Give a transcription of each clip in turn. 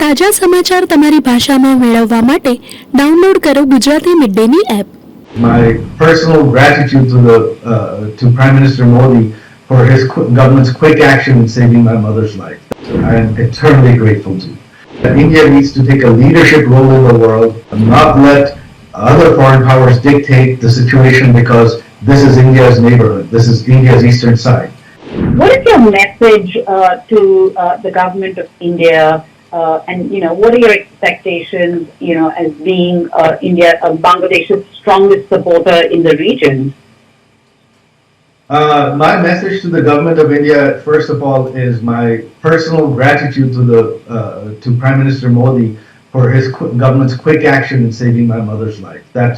તાજા સમાચાર તમારી ભાષામાં મેળવવા માટે ડાઉનલોડ કરો Gujarati mid Danny app. My personal gratitude to Prime Minister Modi for his government's quick action in saving my mother's life. I am eternally grateful to. India needs to take a leadership role in the world and not let other foreign powers dictate the situation, because this is India's neighborhood. This is India's eastern side. What is your message to the government of India, and what are your expectations, as being Bangladesh's strongest supporter in the region? My message to the government of India, first of all, is my personal gratitude to Prime Minister Modi for his government's quick action in saving my mother's life. That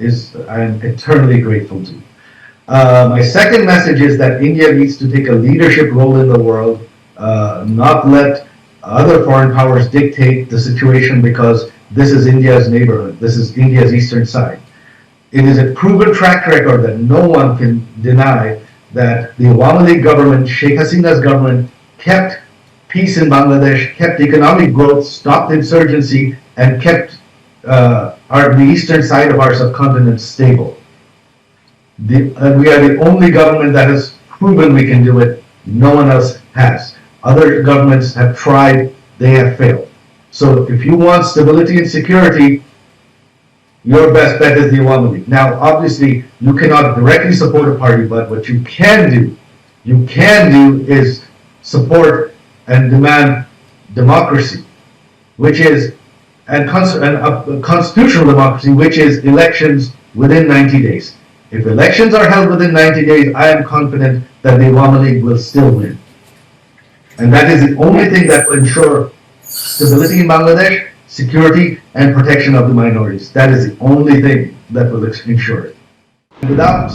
is, I am eternally grateful to. My second message is that India needs to take a leadership role in the world, not let other foreign powers dictate the situation, because this is India's neighborhood. This is India's eastern side. It is a proven track record that no one can deny that the Awami League government, Sheikh Hasina's government, kept peace in Bangladesh, kept economic growth, stopped insurgency, and kept the eastern side of our subcontinent stable. We are the only government that has proven we can do it. No one else has. Other governments have tried, they have failed. So if you want stability and security, your best bet is the Awami League. Now, obviously, you cannot directly support a party, but what you can do is support and demand democracy, which is a constitutional democracy, which is elections within 90 days. If elections are held within 90 days, I am confident that the Awami League will still win. And that is the only thing that will ensure stability in Bangladesh, security, and protection of the minorities. That is the only thing that will ensure it. Without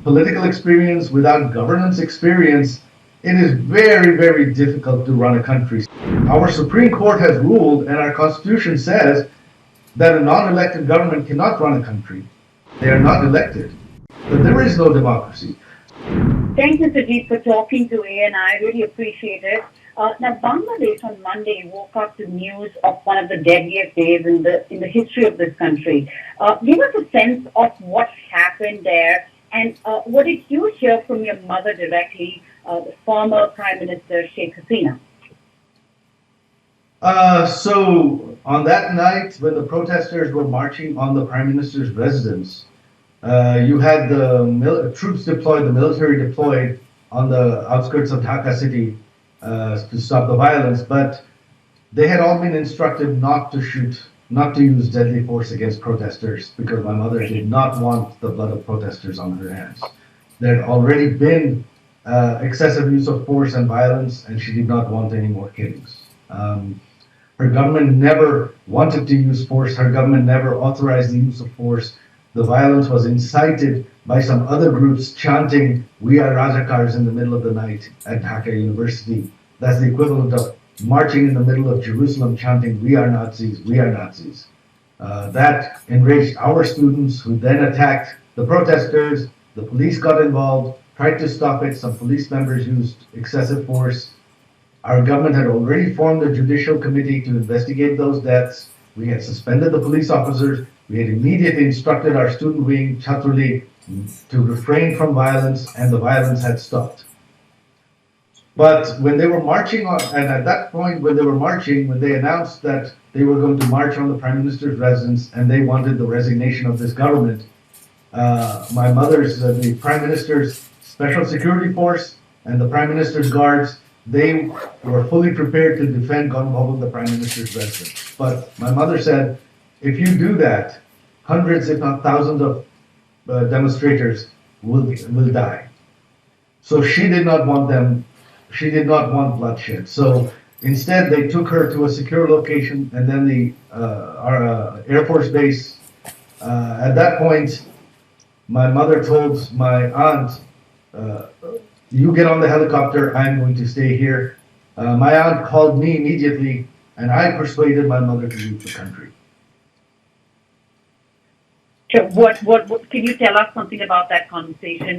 political experience, without governance experience, it is very, very difficult to run a country. Our Supreme Court has ruled, and our Constitution says, that a non-elected government cannot run a country. They are not elected. But there is no democracy. Thank you, Sajid, for talking to ANI. I really appreciate it. Now, Bangladesh on Monday woke up to news of one of the deadliest days in the history of this country. Give us a sense of what happened there, and what did you hear from your mother directly, the former Prime Minister Sheikh Hasina? So on that night, when the protesters were marching on the Prime Minister's residence, you had the troops deployed, the military deployed on the outskirts of Dhaka city to stop the violence, but they had all been instructed not to shoot, not to use deadly force against protesters, because my mother did not want the blood of protesters on her hands. There had already been excessive use of force and violence, and she did not want any more killings. Her government never wanted to use force. Her government never authorized the use of force. The violence was incited by some other groups chanting, "We are Rajakars," in the middle of the night at Dhaka University. That's the equivalent of marching in the middle of Jerusalem chanting, "We are Nazis, we are Nazis." That enraged our students, who then attacked the protesters. The police got involved, tried to stop it. Some police members used excessive force. Our government had already formed a judicial committee to investigate those deaths. We had suspended the police officers. We had immediately instructed our student wing, Chhatra League, to refrain from violence, and the violence had stopped. But when they were marching on, and at that point when they were marching, when they announced that they were going to march on the Prime Minister's residence and they wanted the resignation of this government, my mother's, the Prime Minister's Special Security Force and the Prime Minister's guards, they were fully prepared to defend Ganbhavan, the Prime Minister's residence. But my mother said, if you do that, hundreds, if not thousands of demonstrators will die. So she did not want bloodshed. So instead, they took her to a secure location, and then our Air Force base. At that point, my mother told my aunt, "You get on the helicopter, I'm going to stay here." My aunt called me immediately, and I persuaded my mother to leave the country. Sure. What can you tell us something about that conversation,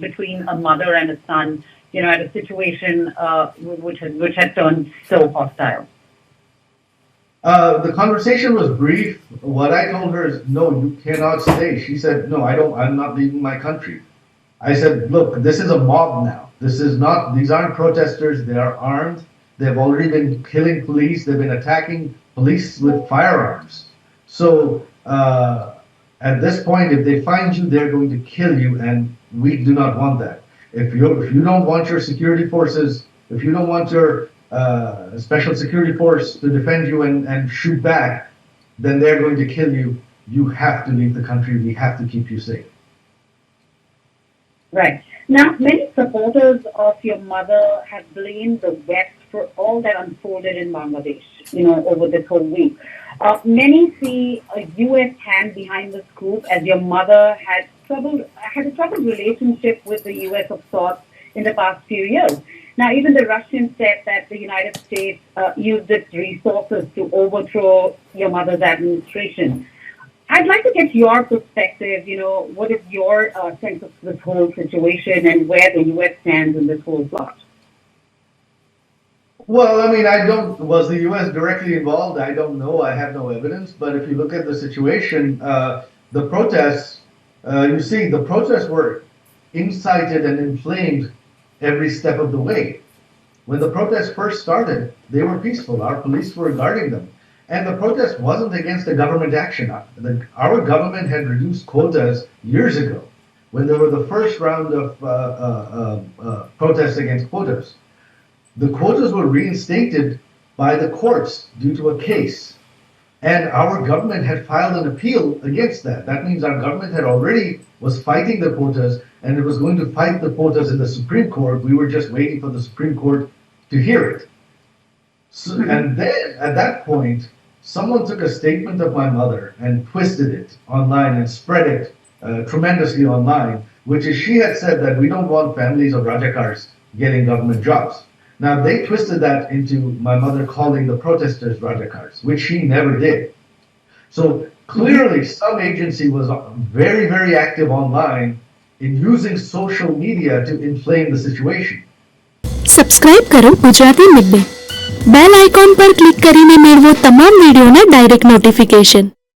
between a mother and a son, at a situation which had turned so hostile? The conversation was brief. What I told her is, no, you cannot stay. She said, no, I'm not leaving my country. I said, look, this is a mob now. These aren't protesters. They are armed. They've already been killing police. They've been attacking police with firearms. So, at this point, if they find you, they're going to kill you, and we do not want that. If you don't want your security forces, if you don't want your special security force to defend you and shoot back, then they're going to kill you. You have to leave the country. We have to keep you safe. Right. Now, many supporters of your mother have blamed the West for all that unfolded in Bangladesh, over this whole week. Many see a U.S. hand behind this coup, as your mother had a troubled relationship with the U.S. of sorts in the past few years. Now, even the Russians said that the United States used its resources to overthrow your mother's administration. I'd like to get your perspective. What is your sense of this whole situation and where the U.S. stands in this whole plot? Well, I mean, was the U.S. directly involved? I don't know. I have no evidence. But if you look at the situation, the protests, the protests were incited and inflamed every step of the way. When the protests first started, they were peaceful. Our police were guarding them. And the protest wasn't against the government action. Our government had reduced quotas years ago when there were the first round of protests against quotas. The quotas were reinstated by the courts due to a case. And our government had filed an appeal against that. That means our government was fighting the quotas, and it was going to fight the quotas in the Supreme Court. We were just waiting for the Supreme Court to hear it. So, and then, at that point, someone took a statement of my mother and twisted it online and spread it tremendously online, which is she had said that we don't want families of Rajakars getting government jobs. Now, they twisted that into my mother calling the protesters Rajakars, which she never did. So, clearly, some agency was very, very active online in using social media to inflame the situation. Subscribe કરો Gujarati midday bell icon પર click કરીને મેળવો તમામ વિડીયોના direct notification.